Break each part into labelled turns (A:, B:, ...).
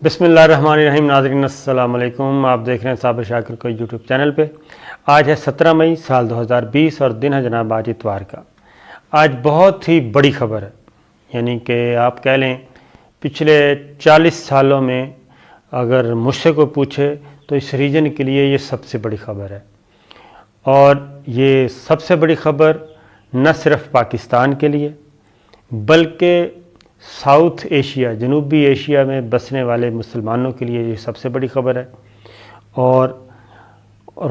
A: بسم اللہ الرحمن الرحیم۔ ناظرین السلام علیکم، آپ دیکھ رہے ہیں صابر شاکر کو یوٹیوب چینل پہ۔ آج ہے 17 مئی سال 2020 اور دن ہے جناب آج اتوار کا۔ آج بہت ہی بڑی خبر ہے، یعنی کہ آپ کہہ لیں پچھلے 40 سالوں میں اگر مجھ سے کوئی پوچھے تو اس ریجن کے لیے یہ سب سے بڑی خبر ہے۔ اور یہ سب سے بڑی خبر نہ صرف پاکستان کے لیے بلکہ ساؤتھ ایشیا، جنوبی ایشیا میں بسنے والے مسلمانوں کے لیے یہ سب سے بڑی خبر ہے اور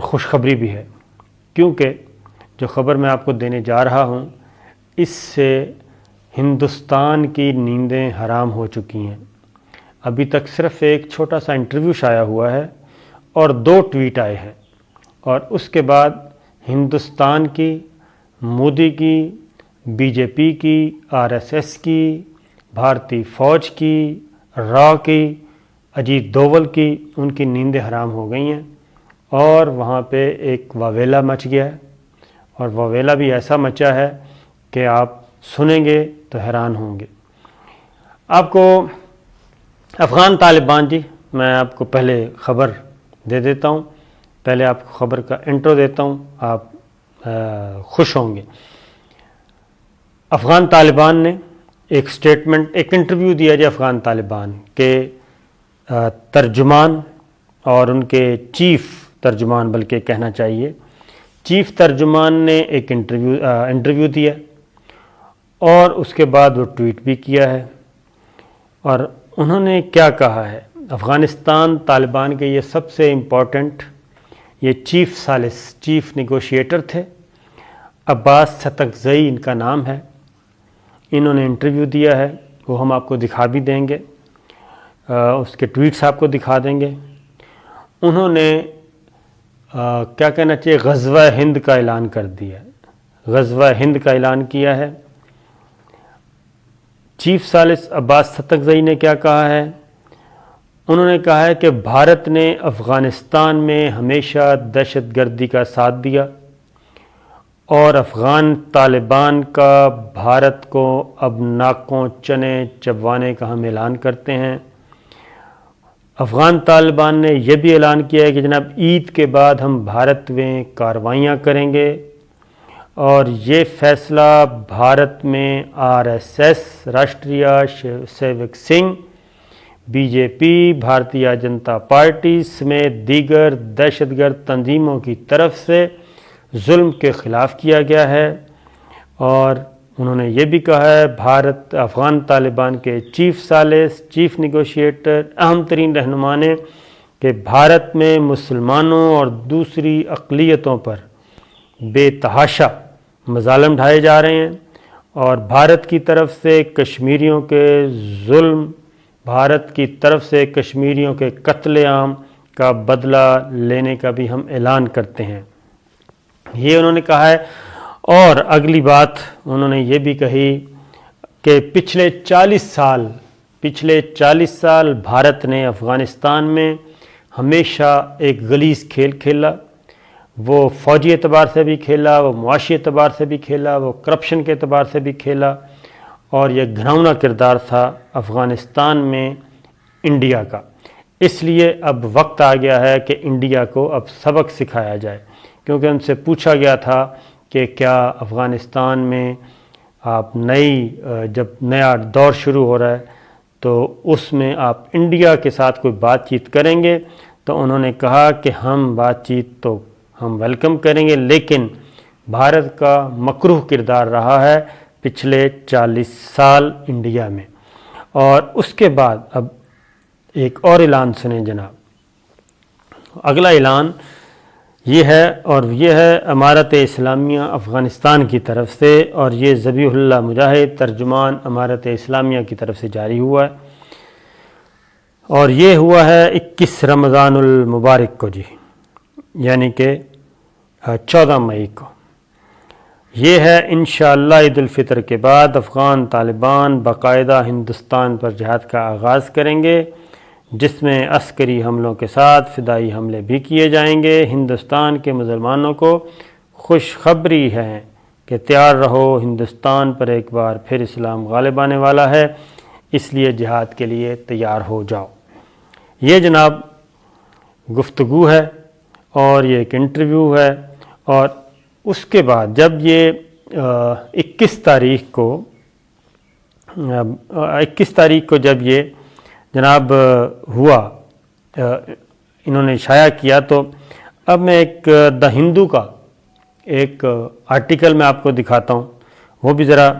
A: خوشخبری بھی ہے، کیونکہ جو خبر میں آپ کو دینے جا رہا ہوں اس سے ہندوستان کی نیندیں حرام ہو چکی ہیں۔ ابھی تک صرف ایک چھوٹا سا انٹرویو شائع ہوا ہے اور 2 ٹویٹ آئے ہیں، اور اس کے بعد ہندوستان کی، مودی کی، بی جے پی کی، RSS کی، بھارتی فوج کی، را کی، اجیت دوول کی، ان کی نیندیں حرام ہو گئی ہیں اور وہاں پہ ایک واویلا مچ گیا ہے، اور واویلا بھی ایسا مچا ہے کہ آپ سنیں گے تو حیران ہوں گے۔ آپ کو افغان طالبان، جی میں آپ کو پہلے خبر دے دیتا ہوں، پہلے آپ کو خبر کا انٹرو دیتا ہوں، آپ خوش ہوں گے۔ افغان طالبان نے ایک سٹیٹمنٹ، ایک انٹرویو دیا جائے افغان طالبان کے ترجمان اور ان کے چیف ترجمان، بلکہ کہنا چاہیے چیف ترجمان نے ایک انٹرویو دیا اور اس کے بعد وہ ٹویٹ بھی کیا ہے، اور انہوں نے کیا کہا ہے۔ افغانستان طالبان کے یہ سب سے امپورٹنٹ، یہ چیف ثالث، چیف نیگوشیٹر تھے، عباس ستکزئی ان کا نام ہے۔ انہوں نے انٹرویو دیا ہے، وہ ہم آپ کو دکھا بھی دیں گے، اس کے ٹویٹس آپ کو دکھا دیں گے۔ انہوں نے کیا کہنا چاہیے، غزوہ ہند کا اعلان کر دیا ہے، غزوہ ہند کا اعلان کیا ہے۔ چیف ثالث عباس ستکزئی نے کیا کہا ہے؟ انہوں نے کہا ہے کہ بھارت نے افغانستان میں ہمیشہ دہشت گردی کا ساتھ دیا اور افغان طالبان کا بھارت کو اب ناکوں چنے چبوانے کا ہم اعلان کرتے ہیں۔ افغان طالبان نے یہ بھی اعلان کیا ہے کہ جناب عید کے بعد ہم بھارت میں کارروائیاں کریں گے، اور یہ فیصلہ بھارت میں RSS، Rashtriya Sevak Sangh, B J P, Bharatiya Janata Party سمیت دیگر دہشت گرد تنظیموں کی طرف سے ظلم کے خلاف کیا گیا ہے۔ اور انہوں نے یہ بھی کہا ہے، بھارت افغان طالبان کے چیف ثالث، چیف نیگوشیٹر، اہم ترین رہنما نے، کہ بھارت میں مسلمانوں اور دوسری اقلیتوں پر بے تحاشا مظالم ڈھائے جا رہے ہیں، اور بھارت کی طرف سے کشمیریوں کے ظلم، بھارت کی طرف سے کشمیریوں کے قتل عام کا بدلہ لینے کا بھی ہم اعلان کرتے ہیں، یہ انہوں نے کہا ہے۔ اور اگلی بات انہوں نے یہ بھی کہی کہ پچھلے 40 سال بھارت نے افغانستان میں ہمیشہ ایک غلیظ کھیل کھیلا، وہ فوجی اعتبار سے بھی کھیلا، وہ معاشی اعتبار سے بھی کھیلا، وہ کرپشن کے اعتبار سے بھی کھیلا، اور یہ گھناؤنا کردار تھا افغانستان میں انڈیا کا۔ اس لیے اب وقت آ گیا ہے کہ انڈیا کو اب سبق سکھایا جائے، کیونکہ ان سے پوچھا گیا تھا کہ کیا افغانستان میں آپ جب نیا دور شروع ہو رہا ہے تو اس میں آپ انڈیا کے ساتھ کوئی بات چیت کریں گے، تو انہوں نے کہا کہ ہم بات چیت تو ہم ویلکم کریں گے، لیکن بھارت کا مکروہ کردار رہا ہے پچھلے 40 سال انڈیا میں۔ اور اس کے بعد اب ایک اور اعلان سنیں جناب۔ اگلا اعلان یہ ہے، اور یہ ہے امارت اسلامیہ افغانستان کی طرف سے، اور یہ ذبیح اللہ مجاہد ترجمان امارت اسلامیہ کی طرف سے جاری ہوا ہے، اور یہ ہوا ہے 21 رمضان المبارک کو، جی یعنی کہ 14 مئی کو۔ یہ ہے انشاءاللہ عید الفطر کے بعد افغان طالبان باقاعدہ ہندوستان پر جہاد کا آغاز کریں گے، جس میں عسکری حملوں کے ساتھ فدائی حملے بھی کیے جائیں گے۔ ہندوستان کے مسلمانوں کو خوشخبری ہے کہ تیار رہو، ہندوستان پر ایک بار پھر اسلام غالب آنے والا ہے، اس لیے جہاد کے لیے تیار ہو جاؤ۔ یہ جناب گفتگو ہے اور یہ ایک انٹرویو ہے، اور اس کے بعد جب یہ 21 تاریخ کو جب یہ جناب ہوا، انہوں نے شائع کیا، تو اب میں ایک دا ہندو کا ایک آرٹیکل میں آپ کو دکھاتا ہوں، وہ بھی ذرا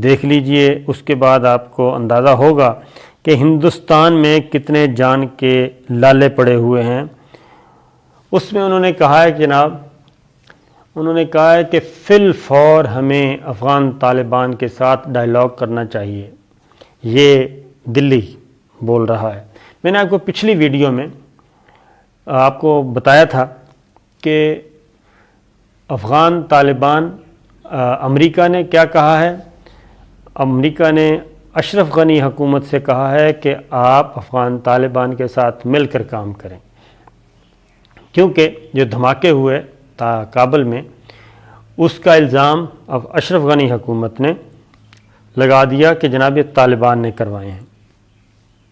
A: دیکھ لیجئے، اس کے بعد آپ کو اندازہ ہوگا کہ ہندوستان میں کتنے جان کے لالے پڑے ہوئے ہیں۔ اس میں انہوں نے کہا ہے کہ جناب، انہوں نے کہا ہے کہ فی الفور ہمیں افغان طالبان کے ساتھ ڈائیلاگ کرنا چاہیے۔ یہ دلی بول رہا ہے۔ میں نے آپ کو پچھلی ویڈیو میں آپ کو بتایا تھا کہ افغان طالبان، امریکہ نے کیا کہا ہے؟ امریکہ نے اشرف غنی حکومت سے کہا ہے کہ آپ افغان طالبان کے ساتھ مل کر کام کریں، کیونکہ جو دھماکے ہوئے کابل میں، اس کا الزام اب اشرف غنی حکومت نے لگا دیا کہ جناب یہ طالبان نے کروائے ہیں۔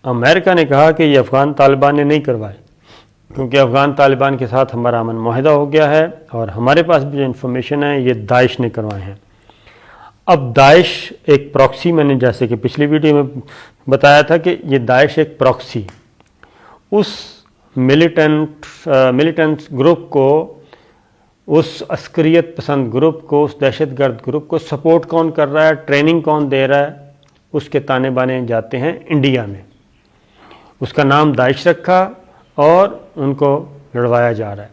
A: امریکہ نے کہا کہ یہ افغان طالبان نے نہیں کروائے، کیونکہ افغان طالبان کے ساتھ ہمارا امن معاہدہ ہو گیا ہے، اور ہمارے پاس بھی جو انفارمیشن ہے یہ داعش نے کروائے ہیں۔ اب داعش ایک پراکسی، میں نے جیسے کہ پچھلی ویڈیو میں بتایا تھا کہ یہ داعش ایک پراکسی، اس ملیٹنٹ گروپ کو، اس عسکریت پسند گروپ کو، اس دہشت گرد گروپ کو سپورٹ کون کر رہا ہے، ٹریننگ کون دے رہا ہے؟ اس کے تانے بانے جاتے ہیں انڈیا میں، اس کا نام داعش رکھا اور ان کو لڑوایا جا رہا ہے۔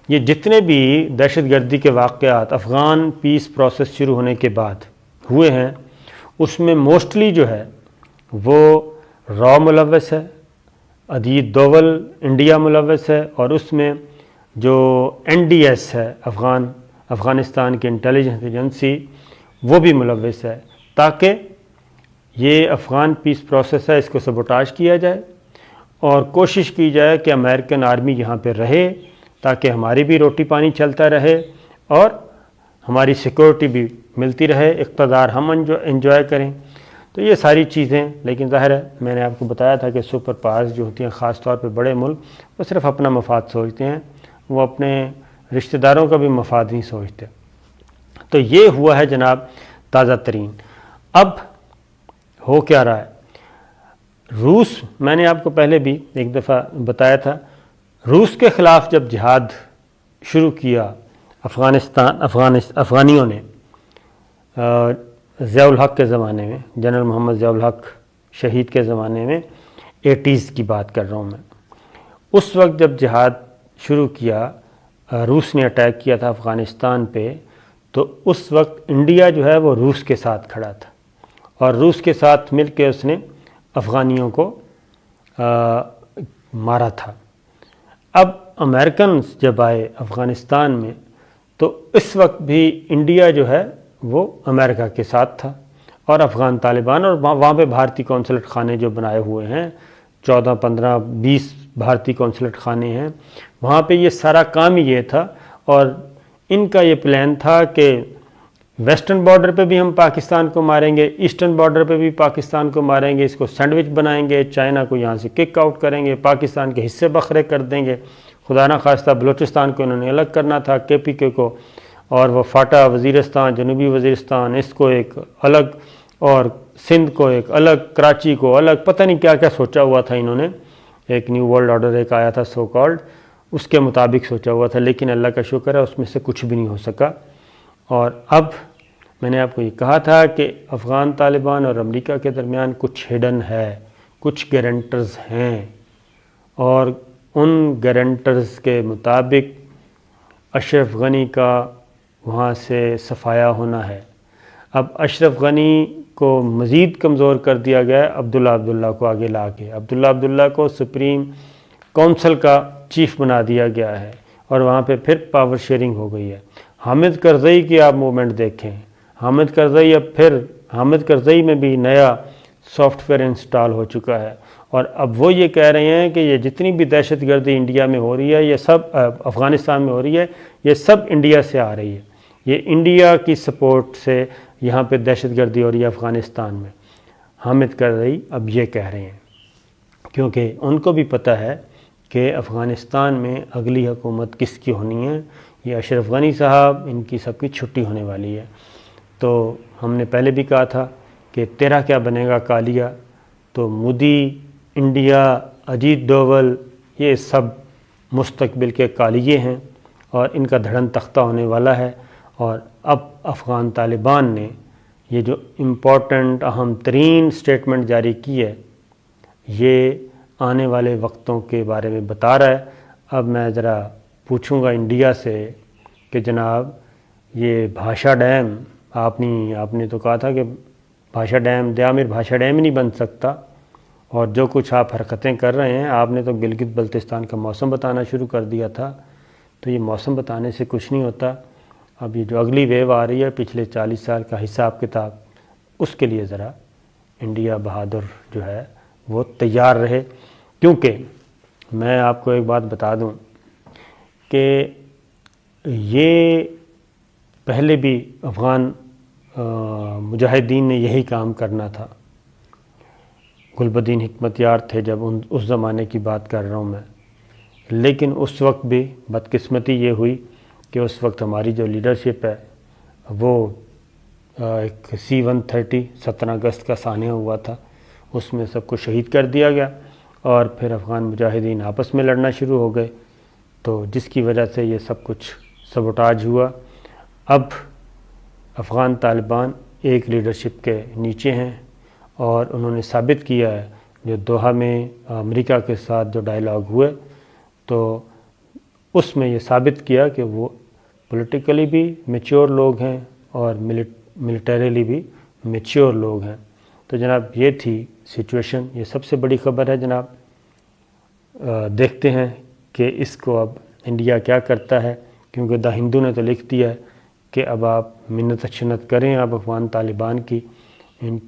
A: یہ جتنے بھی دہشت گردی کے واقعات افغان پیس پروسیس شروع ہونے کے بعد ہوئے ہیں، اس میں موسٹلی جو ہے وہ را ملوث ہے، اجیت دوول انڈیا ملوث ہے، اور اس میں جو NDS ہے افغانستان کی انٹیلیجنس ایجنسی، وہ بھی ملوث ہے، تاکہ یہ افغان پیس پروسیس ہے اس کو سبوٹاج کیا جائے اور کوشش کی جائے کہ امریکن آرمی یہاں پہ رہے، تاکہ ہماری بھی روٹی پانی چلتا رہے اور ہماری سیکورٹی بھی ملتی رہے، اقتدار ہم انجوائے کریں۔ تو یہ ساری چیزیں، لیکن ظاہر ہے میں نے آپ کو بتایا تھا کہ سپر پاورز جو ہوتی ہیں، خاص طور پہ بڑے ملک، وہ صرف اپنا مفاد سوچتے ہیں، وہ اپنے رشتہ داروں کا بھی مفاد نہیں سوچتے۔ تو یہ ہوا ہے جناب تازہ ترین۔ اب ہو کیا رہا ہے؟ روس، میں نے آپ کو پہلے بھی ایک دفعہ بتایا تھا، روس کے خلاف جب جہاد شروع کیا افغانیوں نے، ضیاء الحق کے زمانے میں، جنرل محمد ضیاء الحق شہید کے زمانے میں، 80s کی بات کر رہا ہوں میں، اس وقت جب جہاد شروع کیا، روس نے اٹیک کیا تھا افغانستان پہ، تو اس وقت انڈیا جو ہے وہ روس کے ساتھ کھڑا تھا، اور روس کے ساتھ مل کے اس نے افغانیوں کو مارا تھا۔ اب امریکنز جب آئے افغانستان میں، تو اس وقت بھی انڈیا جو ہے وہ امریکہ کے ساتھ تھا، اور افغان طالبان، اور وہاں پہ بھارتی کونسلٹ خانے جو بنائے ہوئے ہیں، 14 15 20 بھارتی کونسلٹ خانے ہیں، وہاں پہ یہ سارا کام ہی یہ تھا، اور ان کا یہ پلان تھا کہ ویسٹرن بارڈر پہ بھی ہم پاکستان کو ماریں گے، ایسٹرن بارڈر پہ بھی پاکستان کو ماریں گے، اس کو سینڈوچ بنائیں گے، چائنا کو یہاں سے کک آؤٹ کریں گے، پاکستان کے حصے بکھرے کر دیں گے، خدا نہ خواستہ بلوچستان کو انہوں نے الگ کرنا تھا، KPK کو، اور وہ فاٹا وزیرستان، جنوبی وزیرستان، اس کو ایک الگ، اور سندھ کو ایک الگ، کراچی کو الگ، پتہ نہیں کیا کیا سوچا ہوا تھا انہوں نے، ایک نیو ورلڈ آرڈر ایک آیا تھا سو کالڈ، اس کے مطابق سوچا ہوا تھا، لیکن اللہ کا شکر ہے اس میں سے کچھ بھی نہیں ہو سکا۔ اور اب میں نے آپ کو یہ کہا تھا کہ افغان طالبان اور امریکہ کے درمیان کچھ ہڈن ہے، کچھ گارنٹرز ہیں، اور ان گارنٹرز کے مطابق اشرف غنی کا وہاں سے صفایا ہونا ہے۔ اب اشرف غنی کو مزید کمزور کر دیا گیا ہے عبداللہ کو آگے لا کے، عبداللہ کو سپریم کونسل کا چیف بنا دیا گیا ہے، اور وہاں پہ پھر پاور شیئرنگ ہو گئی ہے۔ حامد کرزئی کی آپ موومنٹ دیکھیں، حامد کرزئی میں بھی نیا سافٹ ویئر انسٹال ہو چکا ہے، اور اب وہ یہ کہہ رہے ہیں کہ یہ جتنی بھی دہشت گردی انڈیا میں ہو رہی ہے، یہ سب افغانستان میں ہو رہی ہے، یہ سب انڈیا سے آ رہی ہے، یہ انڈیا کی سپورٹ سے یہاں پہ دہشت گردی ہو رہی ہے افغانستان میں۔ حامد کرزئی اب یہ کہہ رہے ہیں۔ کیونکہ ان کو بھی پتہ ہے کہ افغانستان میں اگلی حکومت کس کی ہونی ہے. یہ اشرف غنی صاحب، ان کی سب کی چھٹی ہونے والی ہے. تو ہم نے پہلے بھی کہا تھا کہ تیرا کیا بنے گا کالیا. تو مودی، انڈیا، اجیت ڈوول، یہ سب مستقبل کے کالیے ہیں اور ان کا دھڑن تختہ ہونے والا ہے. اور اب افغان طالبان نے یہ جو امپورٹنٹ اہم ترین سٹیٹمنٹ جاری کی ہے، یہ آنے والے وقتوں کے بارے میں بتا رہا ہے. اب میں ذرا پوچھوں گا انڈیا سے کہ جناب یہ بھاشا ڈیم، آپ نے تو کہا تھا کہ بھاشا ڈیم، دیامر بھاشا ڈیم ہی نہیں بن سکتا، اور جو کچھ آپ حرکتیں کر رہے ہیں، آپ نے تو گلگت بلتستان کا موسم بتانا شروع کر دیا تھا. تو یہ موسم بتانے سے کچھ نہیں ہوتا. اب یہ جو اگلی ویو آ رہی ہے پچھلے 40 سال کا حساب کتاب، اس کے لیے ذرا انڈیا بہادر جو ہے وہ تیار رہے. کیونکہ میں آپ کو ایک بات بتا دوں کہ یہ پہلے بھی افغان مجاہدین نے یہی کام کرنا تھا. گل بدین حکمت یار تھے جب اس زمانے کی بات کر رہا ہوں میں. لیکن اس وقت بھی بدقسمتی یہ ہوئی کہ اس وقت ہماری جو لیڈرشپ ہے وہ ایک C-130 17 اگست کا سانحہ ہوا تھا، اس میں سب کو شہید کر دیا گیا، اور پھر افغان مجاہدین آپس میں لڑنا شروع ہو گئے، تو جس کی وجہ سے یہ سب کچھ سبوٹاج ہوا. اب افغان طالبان ایک لیڈرشپ کے نیچے ہیں، اور انہوں نے ثابت کیا ہے جو دوحہ میں امریکہ کے ساتھ جو ڈائیلاگ ہوئے، تو اس میں یہ ثابت کیا کہ وہ پولیٹیکلی بھی میچور لوگ ہیں اور ملٹریلی بھی میچور لوگ ہیں. تو جناب یہ تھی سچویشن. یہ سب سے بڑی خبر ہے جناب. دیکھتے ہیں کہ اس کو اب انڈیا کیا کرتا ہے، کیونکہ دا ہندو نے تو لکھ دیا ہے کہ اب آپ منت شنت کریں اب افغان طالبان کی، ان